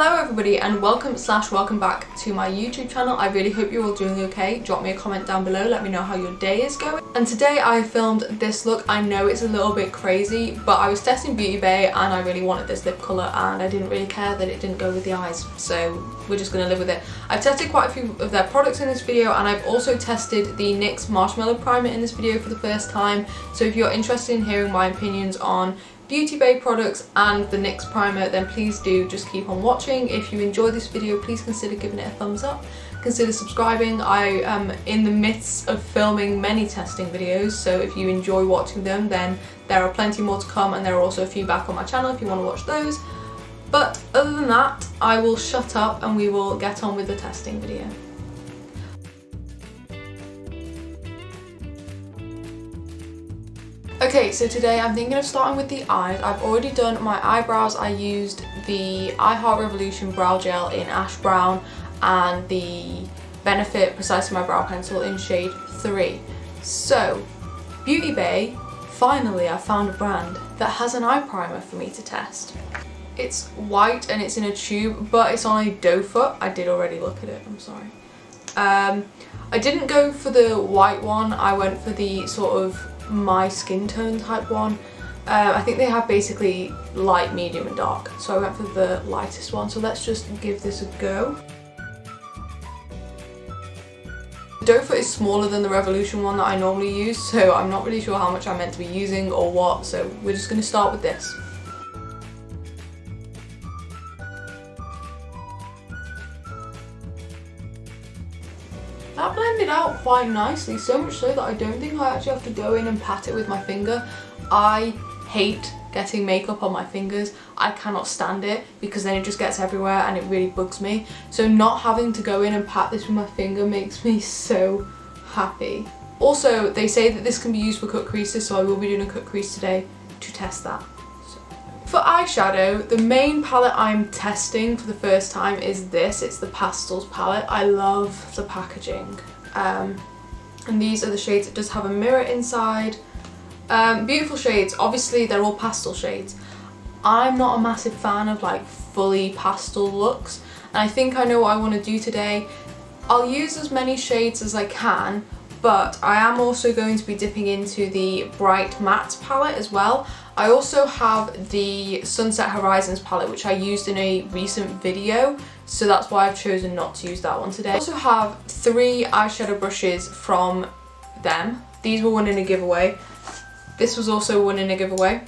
Hello everybody and welcome back to my YouTube channel. I really hope you're all doing okay. Drop me a comment down below, let me know how your day is going. And today I filmed this look. I know it's a little bit crazy, but I was testing Beautybay and I really wanted this lip colour and I didn't really care that it didn't go with the eyes, so we're just going to live with it. I've tested quite a few of their products in this video and I've also tested the NYX Marshmallow Primer in this video for the first time, so if you're interested in hearing my opinions on Beautybay products and the NYX primer, then please do just keep on watching. If you enjoyed this video, please consider giving it a thumbs up, consider subscribing. I am in the midst of filming many testing videos, so if you enjoy watching them then there are plenty more to come, and there are also a few back on my channel if you want to watch those. But other than that, I will shut up and we will get on with the testing video. Okay, so today I'm thinking of starting with the eyes. I've already done my eyebrows. I used the I Heart Revolution brow gel in Ash Brown and the Benefit Precisely My Brow Pencil in shade 3. So, Beautybay, finally I found a brand that has an eye primer for me to test. It's white and it's in a tube, but it's on a doe foot. I did already look at it, I'm sorry. I didn't go for the white one, I went for the sort of my skin tone type one. I think they have basically light, medium and dark, so I went for the lightest one, so let's just give this a go. The doe foot is smaller than the Revolution one that I normally use, so I'm not really sure how much I'm meant to be using or what, so we're just going to start with this. That blended out quite nicely, so much so that I don't think I actually have to go in and pat it with my finger. I hate getting makeup on my fingers. I cannot stand it because then it just gets everywhere and it really bugs me. So not having to go in and pat this with my finger makes me so happy. Also, they say that this can be used for cut creases, so I will be doing a cut crease today to test that. For eyeshadow, the main palette I'm testing for the first time is this. It's the Pastels Palette. I love the packaging. And these are the shades. It does have a mirror inside. Beautiful shades. Obviously, they're all pastel shades. I'm not a massive fan of like fully pastel looks, and I think I know what I want to do today. I'll use as many shades as I can, but I am also going to be dipping into the Bright Matte palette as well. I also have the Sunset Horizons palette, which I used in a recent video, so that's why I've chosen not to use that one today. I also have 3 eyeshadow brushes from them. These were one in a giveaway. This was also one in a giveaway.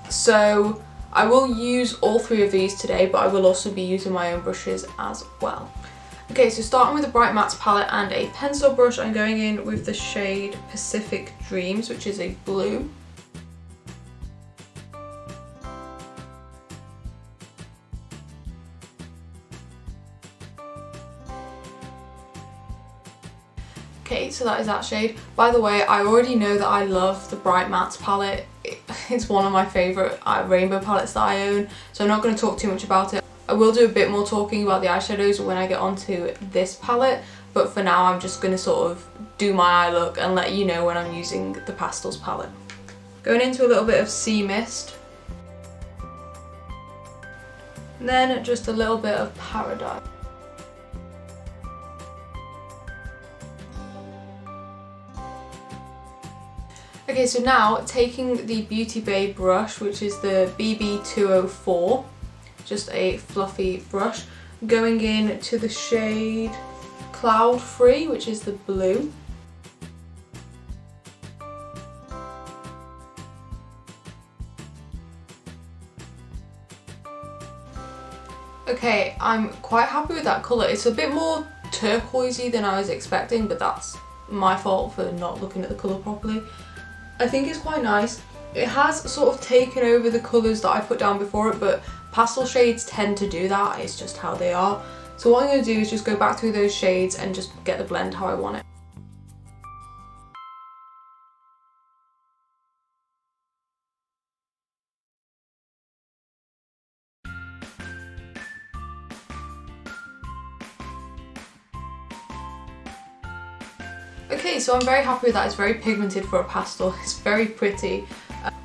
So I will use all 3 of these today, but I will also be using my own brushes as well. Okay, so starting with the Bright Matte palette and a pencil brush, I'm going in with the shade Pacific Dreams, which is a blue. Okay, so that is that shade. By the way, I already know that I love the Bright Matte palette. It's one of my favourite rainbow palettes that I own, so I'm not going to talk too much about it. I will do a bit more talking about the eyeshadows when I get onto this palette, but for now I'm just going to sort of do my eye look and let you know when I'm using the Pastels palette. Going into a little bit of Sea Mist. And then just a little bit of Paradise. Okay, so now taking the Beautybay brush, which is the BB204, just a fluffy brush, going in to the shade Cloud Free, which is the blue. Okay, I'm quite happy with that colour. It's a bit more turquoisey than I was expecting, but that's my fault for not looking at the colour properly. I think it's quite nice. It has sort of taken over the colours that I put down before it, but pastel shades tend to do that. It's just how they are. So what I'm going to do is just go back through those shades and just get the blend how I want it. Okay, so I'm very happy with that. It's very pigmented for a pastel. It's very pretty.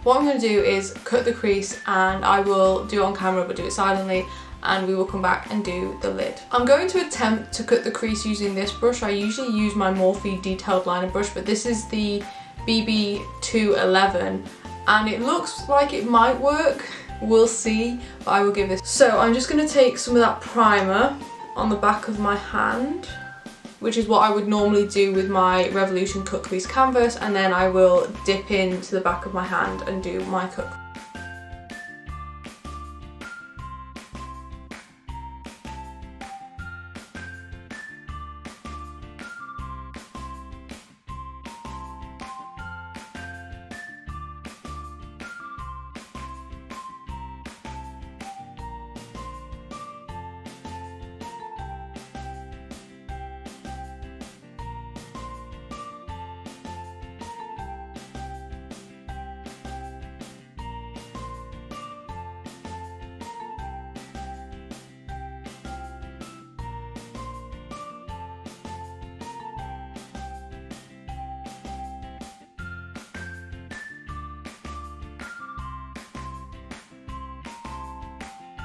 what I'm going to do is cut the crease, and I will do it on camera but do it silently, and we will come back and do the lid. I'm going to attempt to cut the crease using this brush. I usually use my Morphe detailed liner brush, but this is the BB211 and it looks like it might work. We'll see, but I will give this. So I'm just going to take some of that primer on the back of my hand, which is what I would normally do with my Revolution cut crease canvas, and then I will dip into the back of my hand and do my cut.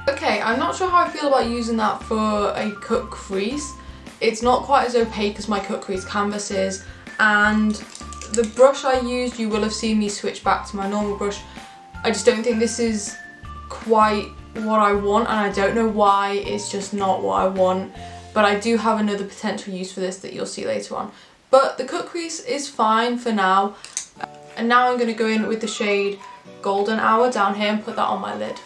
Okay, I'm not sure how I feel about using that for a cut crease. It's not quite as opaque as my cut crease canvas is, and the brush I used, you will have seen me switch back to my normal brush. I just don't think this is quite what I want, and I don't know why. It's just not what I want, but I do have another potential use for this that you'll see later on. But the cut crease is fine for now, and now I'm going to go in with the shade Golden Hour down here and put that on my lid.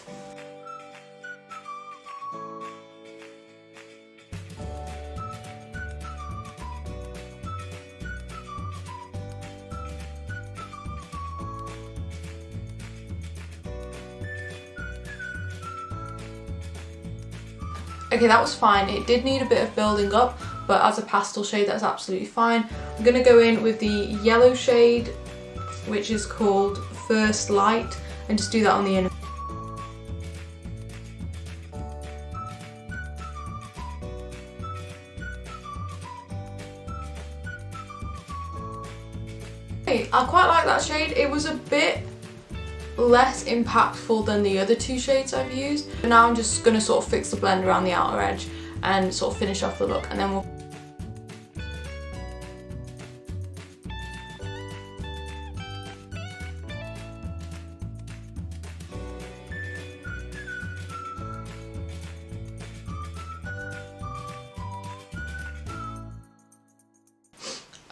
Okay, that was fine. It did need a bit of building up, but as a pastel shade, that's absolutely fine. I'm going to go in with the yellow shade, which is called First Light, and just do that on the inner. Okay, I quite like that shade. It was a bit less impactful than the other two shades I've used. But now I'm just going to sort of fix the blend around the outer edge and sort of finish off the look, and then we'll...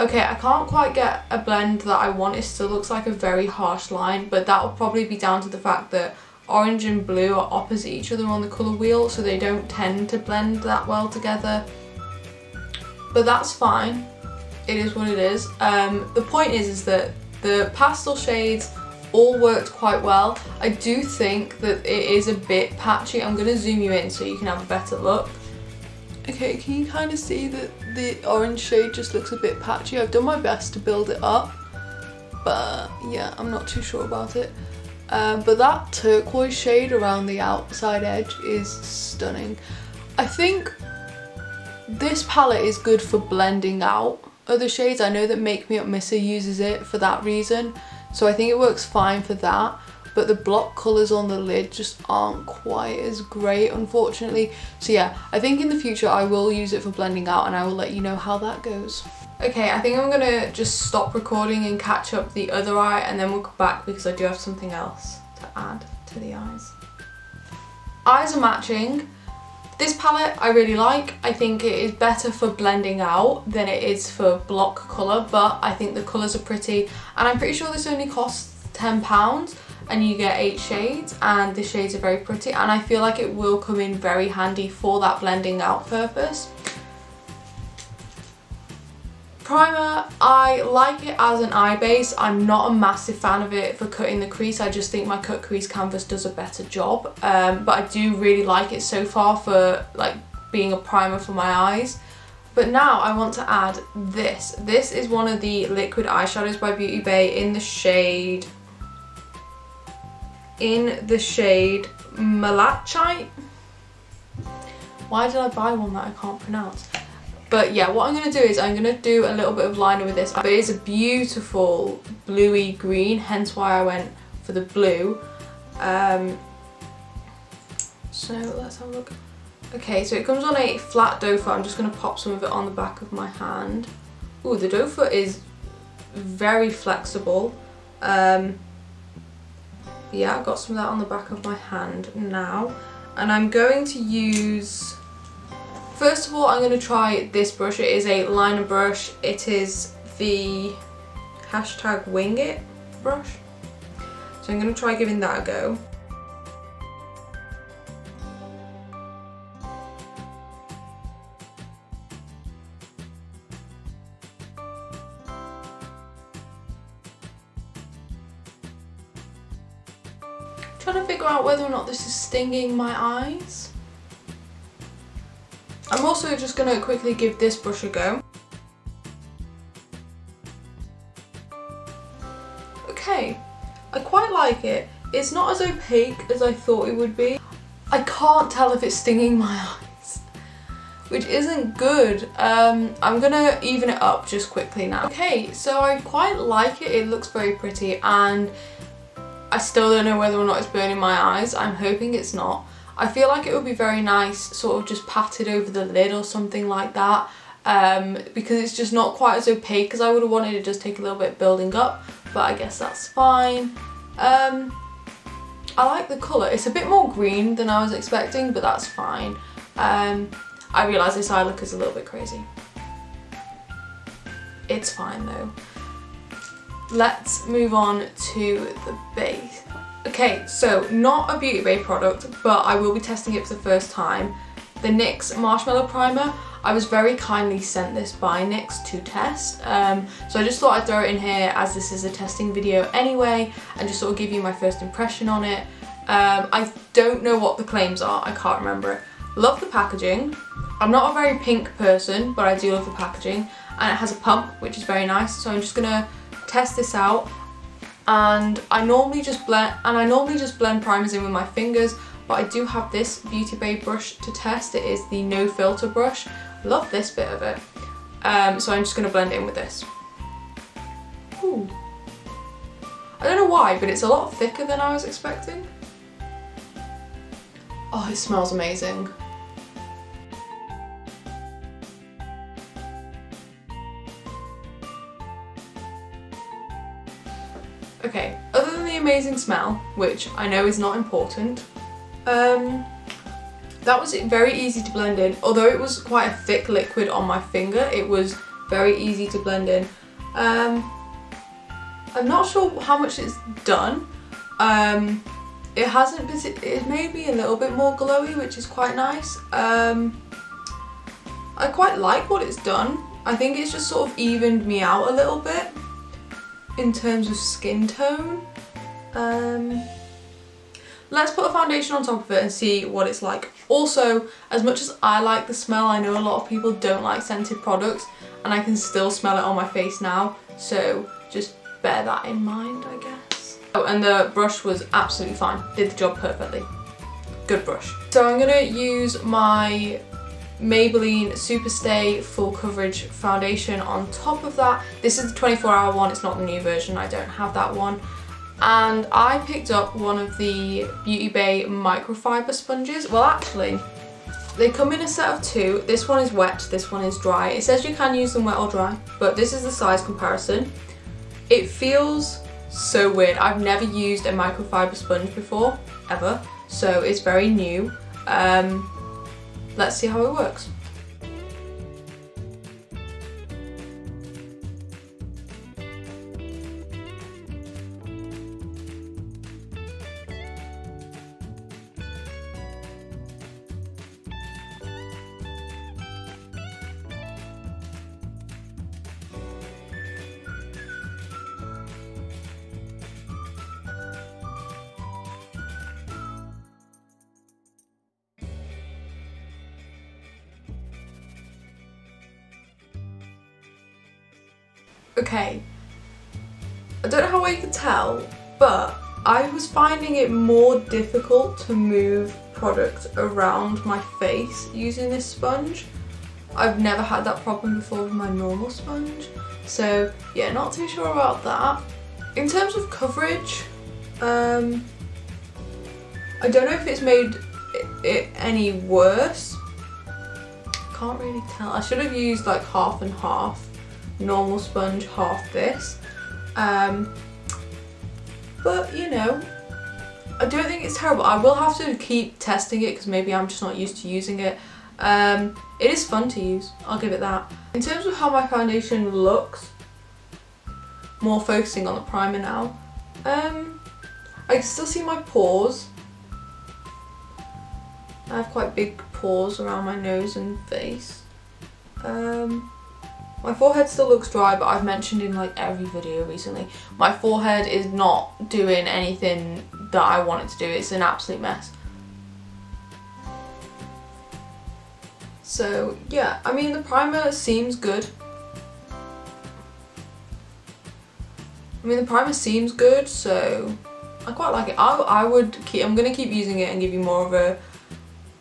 Okay, I can't quite get a blend that I want. It still looks like a very harsh line, but that will probably be down to the fact that orange and blue are opposite each other on the colour wheel, so they don't tend to blend that well together. But that's fine. It is what it is. The point is that the pastel shades all worked quite well. I do think that it is a bit patchy. I'm going to zoom you in so you can have a better look. Okay, can you kind of see that the orange shade just looks a bit patchy? I've done my best to build it up, but yeah, I'm not too sure about it. But that turquoise shade around the outside edge is stunning. I think this palette is good for blending out other shades. I know that Make Me Up Missa uses it for that reason, so I think it works fine for that. But the block colours on the lid just aren't quite as great, unfortunately. So yeah, I think in the future I will use it for blending out, and I will let you know how that goes. Okay, I think I'm gonna just stop recording and catch up the other eye, and then we'll come back because I do have something else to add to the eyes. Eyes are matching. This palette I really like. I think it is better for blending out than it is for block colour, but I think the colours are pretty, and I'm pretty sure this only costs £10. And you get 8 shades, and the shades are very pretty, and I feel like it will come in very handy for that blending out purpose. Primer, I like it as an eye base. I'm not a massive fan of it for cutting the crease. I just think my cut crease canvas does a better job, but I do really like it so far for like being a primer for my eyes. But now I want to add this. This is one of the liquid eyeshadows by Beautybay in the shade Malachite. Why did I buy one that I can't pronounce? But yeah, what I'm going to do is I'm going to do a little bit of liner with this. But it's a beautiful bluey green, hence why I went for the blue. So let's have a look. Okay, so it comes on a flat doe foot. I'm just going to pop some of it on the back of my hand. Ooh, the doe foot is very flexible. Yeah, I've got some of that on the back of my hand now. And I'm going to use, first of all, I'm going to try this brush. It is a liner brush. It is the #Wing It brush. So I'm going to try giving that a go. Trying to figure out whether or not this is stinging my eyes. I'm also just going to quickly give this brush a go. Okay, I quite like it. It's not as opaque as I thought it would be. I can't tell if it's stinging my eyes, which isn't good. I'm going to even it up just quickly now. Okay, so I quite like it. It looks very pretty, and I still don't know whether or not it's burning my eyes. I'm hoping it's not. I feel like it would be very nice sort of just patted over the lid or something like that, because it's just not quite as opaque as I would have wanted. It just take a little bit building up, but I guess that's fine. I like the colour. It's a bit more green than I was expecting, but that's fine. I realise this eye look is a little bit crazy. It's fine though. Let's move on to the base. Okay, so not a Beautybay product, but I will be testing it for the first time. The NYX Marshmallow Primer. I was very kindly sent this by NYX to test, so I just thought I'd throw it in here as this is a testing video anyway, and just sort of give you my first impression on it. I don't know what the claims are, I can't remember it. Love the packaging. I'm not a very pink person, but I do love the packaging, and it has a pump, which is very nice, so I'm just gonna test this out. And I normally just blend primers in with my fingers, but I do have this Beautybay brush to test. It is the no filter brush. Love this bit of it. So I'm just going to blend it in with this. Ooh. I don't know why, but it's a lot thicker than I was expecting. Oh, it smells amazing. Okay, other than the amazing smell, which I know is not important, that was very easy to blend in. Although it was quite a thick liquid on my finger, it was very easy to blend in. I'm not sure how much it's done. It made me a little bit more glowy, which is quite nice. I quite like what it's done. I think it's just sort of evened me out a little bit in terms of skin tone. Let's put a foundation on top of it and see what it's like. Also, as much as I like the smell, I know a lot of people don't like scented products, and I can still smell it on my face now, so just bear that in mind, I guess. Oh, and the brush was absolutely fine. Did the job perfectly. Good brush. So I'm gonna use my Maybelline Superstay Full Coverage Foundation on top of that. This is the 24-hour one, it's not the new version, I don't have that one. And I picked up one of the Beautybay microfiber sponges. Well, actually, they come in a set of two. This one is wet, this one is dry. It says you can use them wet or dry, but this is the size comparison. It feels so weird. I've never used a microfiber sponge before, ever, so it's very new. Let's see how it works. Okay, I don't know how you could tell, but I was finding it more difficult to move product around my face using this sponge. I've never had that problem before with my normal sponge, so yeah, not too sure about that. In terms of coverage, I don't know if it's made it any worse. Can't really tell. I should have used like half and half. Normal sponge, half this. But you know, I don't think it's terrible. I will have to keep testing it because maybe I'm just not used to using it. It is fun to use, I'll give it that. In terms of how my foundation looks, more focusing on the primer now, I can still see my pores. I have quite big pores around my nose and face. My forehead still looks dry, but I've mentioned in like every video recently, my forehead is not doing anything that I want it to do. It's an absolute mess. So yeah, I mean the primer seems good. So I quite like it. I'm gonna keep using it and give you more of a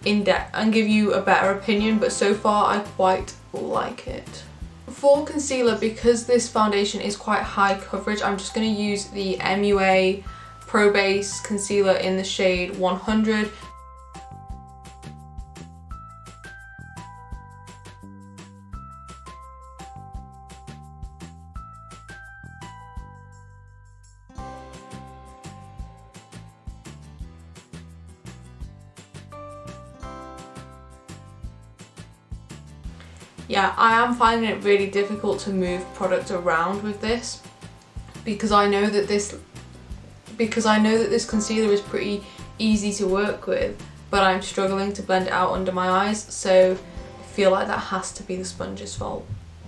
in-depth and give you a better opinion, but so far I quite like it. For concealer, because this foundation is quite high coverage, I'm just going to use the MUA Pro Base Concealer in the shade 100. Yeah, I am finding it really difficult to move product around with this because I know that this concealer is pretty easy to work with, but I'm struggling to blend it out under my eyes, so I feel like that has to be the sponge's fault.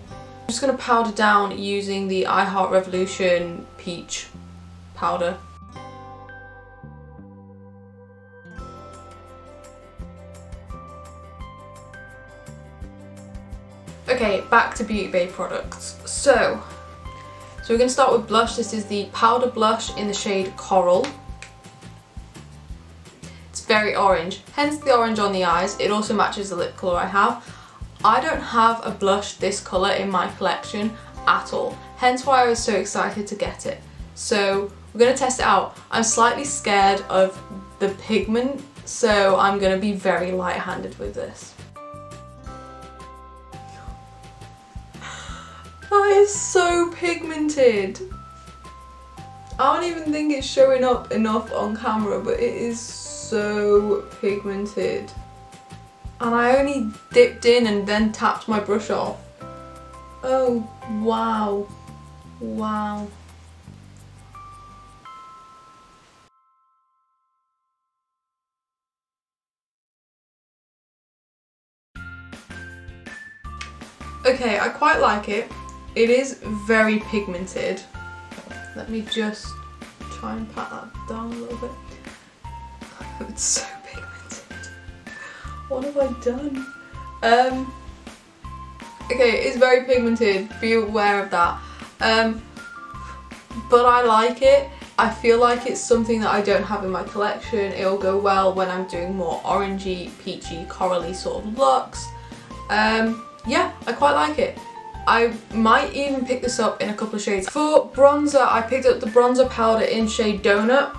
I'm just going to powder down using the I Heart Revolution Peach powder. Okay, back to Beautybay products. So we're going to start with blush. This is the powder blush in the shade Coral. It's very orange, hence the orange on the eyes. It also matches the lip colour I have. I don't have a blush this colour in my collection at all, hence why I was so excited to get it. So we're going to test it out. I'm slightly scared of the pigment, so I'm going to be very light-handed with this. That is so pigmented. I don't even think it's showing up enough on camera, but it is so pigmented. And I only dipped in and then tapped my brush off. Oh, wow. Wow. Okay, I quite like it. It is very pigmented. Let me just try and pat that down a little bit. It's so pigmented. What have I done? Okay, it is very pigmented. Be aware of that. But I like it. I feel like it's something that I don't have in my collection. It'll go well when I'm doing more orangey, peachy, corally sort of looks. Yeah, I quite like it. I might even pick this up in a couple of shades. For bronzer, I picked up the bronzer powder in shade Donut.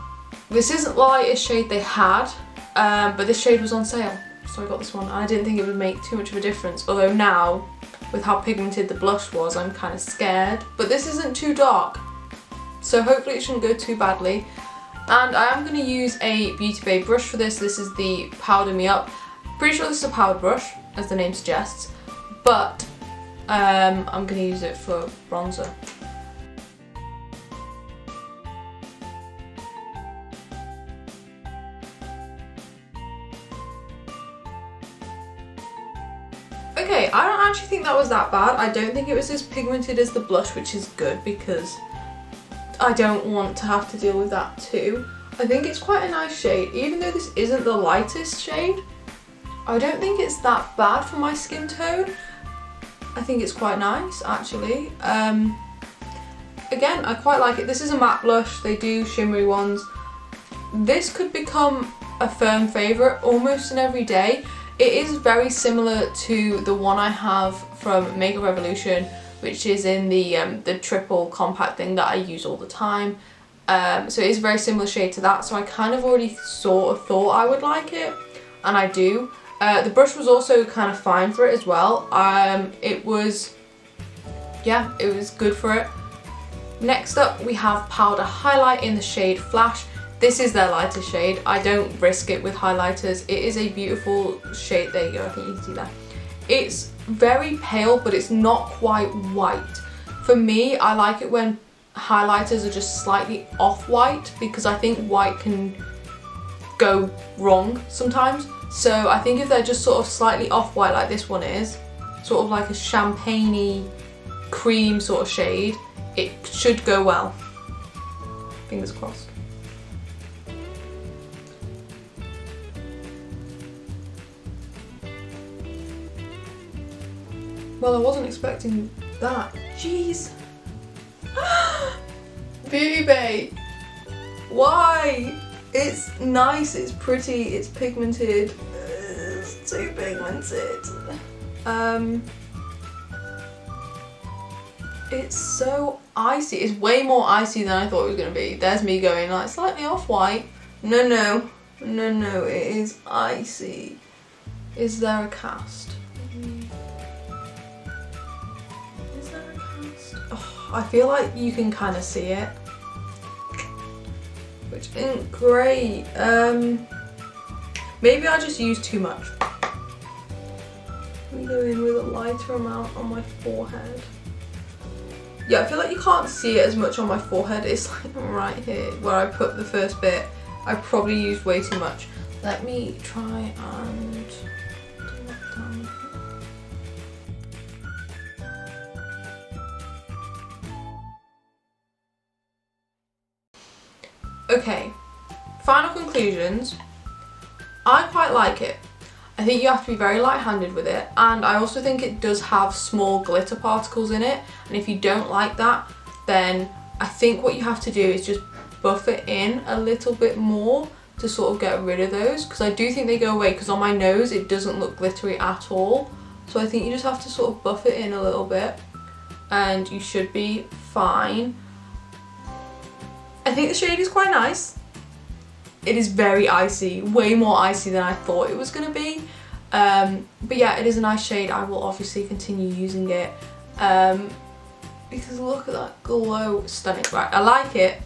This isn't the lightest shade they had, but this shade was on sale, so I got this one. I didn't think it would make too much of a difference, although now, with how pigmented the blush was, I'm kind of scared. But this isn't too dark, so hopefully it shouldn't go too badly. And I am going to use a Beautybay brush for this. This is the Powder Me Up. Pretty sure this is a powder brush, as the name suggests, but I'm going to use it for bronzer. Okay, I don't actually think that was that bad. I don't think it was as pigmented as the blush, which is good because I don't want to have to deal with that too. I think it's quite a nice shade. Even though this isn't the lightest shade, I don't think it's that bad for my skin tone. I think it's quite nice actually. Again, I quite like it. This is a matte blush. They do shimmery ones. This could become a firm favourite almost in every day. It is very similar to the one I have from Makeup Revolution, which is in the triple compact thing that I use all the time. So it is a very similar shade to that, so I kind of already sort of thought I would like it, and I do. The brush was also kind of fine for it as well. It was good for it. Next up we have powder highlight in the shade Flash. This is their lighter shade. I don't risk it with highlighters. It is a beautiful shade. There you go, I think you can see that. It's very pale, but it's not quite white. For me, I like it when highlighters are just slightly off-white, because I think white can go wrong sometimes. So I think if they're just sort of slightly off-white like this one is, sort of like a champagne-y cream sort of shade, it should go well. Fingers crossed. Well, I wasn't expecting that. Jeez. Beautybay. Why? It's nice, it's pretty, it's pigmented. It's too pigmented. It's so icy. It's way more icy than I thought it was going to be. There's me going like slightly off-white. No, no. No, no, it is icy. Is there a cast? Is there a cast? Oh, I feel like you can kind of see it, which isn't great. Maybe I just used too much. Let me go in with a lighter amount on my forehead. Yeah, I feel like you can't see it as much on my forehead. It's like right here where I put the first bit. I probably used way too much. Let me try and do that down. Okay, final conclusions. I quite like it. I think you have to be very light-handed with it, and I also think it does have small glitter particles in it, and if you don't like that, then I think what you have to do is just buff it in a little bit more to sort of get rid of those, because I do think they go away, because on my nose it doesn't look glittery at all. So I think you just have to sort of buff it in a little bit and you should be fine. I think the shade is quite nice. It is very icy, way more icy than I thought it was going to be. But yeah, it is a nice shade. I will obviously continue using it because look at that glow. Stunning. Right, I like it,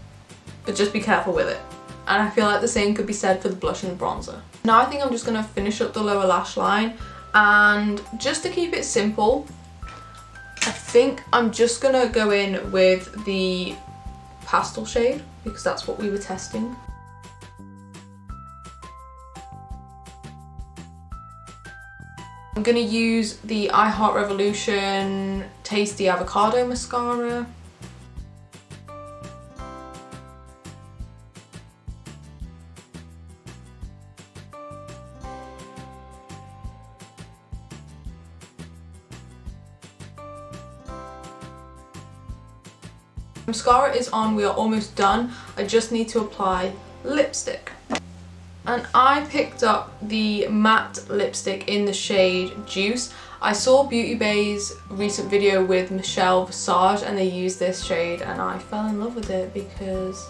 but just be careful with it. And I feel like the same could be said for the blush and the bronzer. Now I think I'm just going to finish up the lower lash line, and just to keep it simple, I think I'm just going to go in with the pastel shade because that's what we were testing. I'm going to use the I Heart Revolution Tasty Avocado mascara. Mascara is on, we are almost done. I just need to apply lipstick. And I picked up the matte lipstick in the shade Juice. I saw Beautybay's recent video with Michelle Visage and they used this shade and I fell in love with it because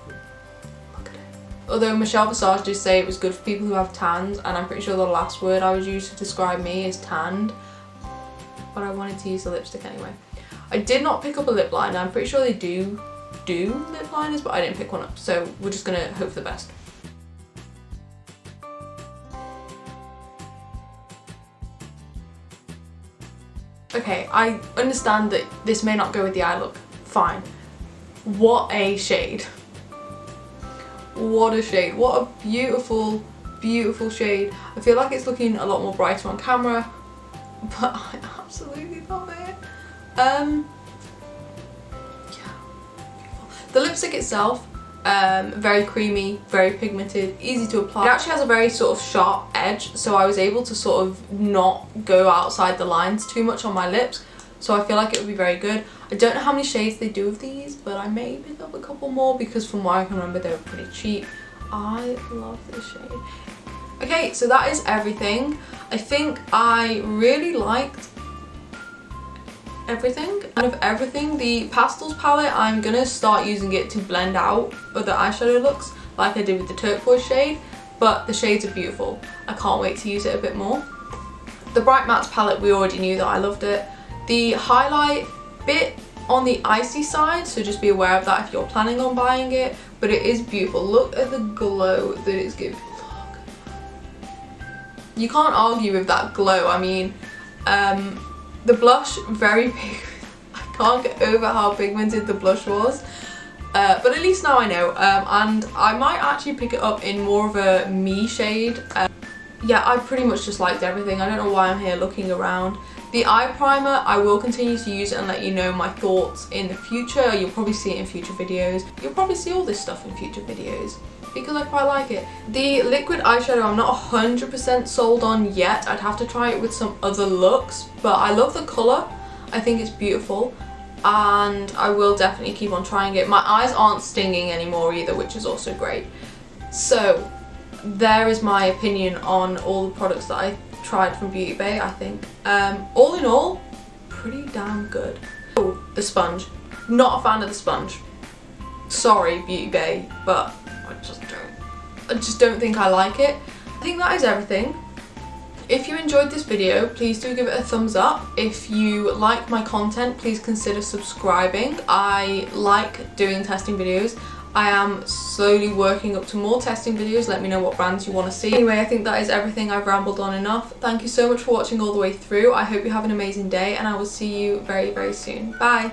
look at it. Although Michelle Visage did say it was good for people who have tans, and I'm pretty sure the last word I would use to describe me is tanned, but I wanted to use the lipstick anyway. I did not pick up a lip liner. I'm pretty sure they do lip liners, but I didn't pick one up, so we're just gonna hope for the best. Okay, I understand that this may not go with the eye look. Fine. What a shade. What a shade. What a beautiful, beautiful shade. I feel like it's looking a lot more brighter on camera, but I absolutely love it. Yeah, beautiful. The lipstick itself, very creamy, very pigmented, easy to apply. It actually has a very sort of sharp edge, so I was able to sort of not go outside the lines too much on my lips, so I feel like it would be very good. I don't know how many shades they do of these, but I may pick up a couple more because from what I can remember they were pretty cheap. I love this shade. Okay, so that is everything. I think I really liked everything. Out of everything, the Pastels palette, I'm gonna start using it to blend out other eyeshadow looks like I did with the turquoise shade, but the shades are beautiful. I can't wait to use it a bit more. The Bright Mattes palette, we already knew that I loved it. The highlight bit on the icy side, so just be aware of that if you're planning on buying it, but it is beautiful. Look at the glow that it's giving. Look. You can't argue with that glow. I mean, the blush, very big. I can't get over how pigmented the blush was, but at least now I know, and I might actually pick it up in more of a me shade. Yeah, I pretty much just liked everything. I don't know why I'm here looking around. The eye primer, I will continue to use it and let you know my thoughts in the future. You'll probably see it in future videos. You'll probably see all this stuff in future videos because I quite like it. The liquid eyeshadow, I'm not 100% sold on yet. I'd have to try it with some other looks, but I love the colour. I think it's beautiful and I will definitely keep on trying it. My eyes aren't stinging anymore either, which is also great. So there is my opinion on all the products that I tried from Beautybay. I think all in all, pretty damn good. Oh, the sponge. Not a fan of the sponge. Sorry, Beautybay, but I just don't think I like it. I think that is everything. If you enjoyed this video, please do give it a thumbs up. If you like my content, please consider subscribing. I like doing testing videos. I am slowly working up to more testing videos. Let me know what brands you want to see. Anyway, I think that is everything. I've rambled on enough. Thank you so much for watching all the way through. I hope you have an amazing day and I will see you very, very soon. Bye!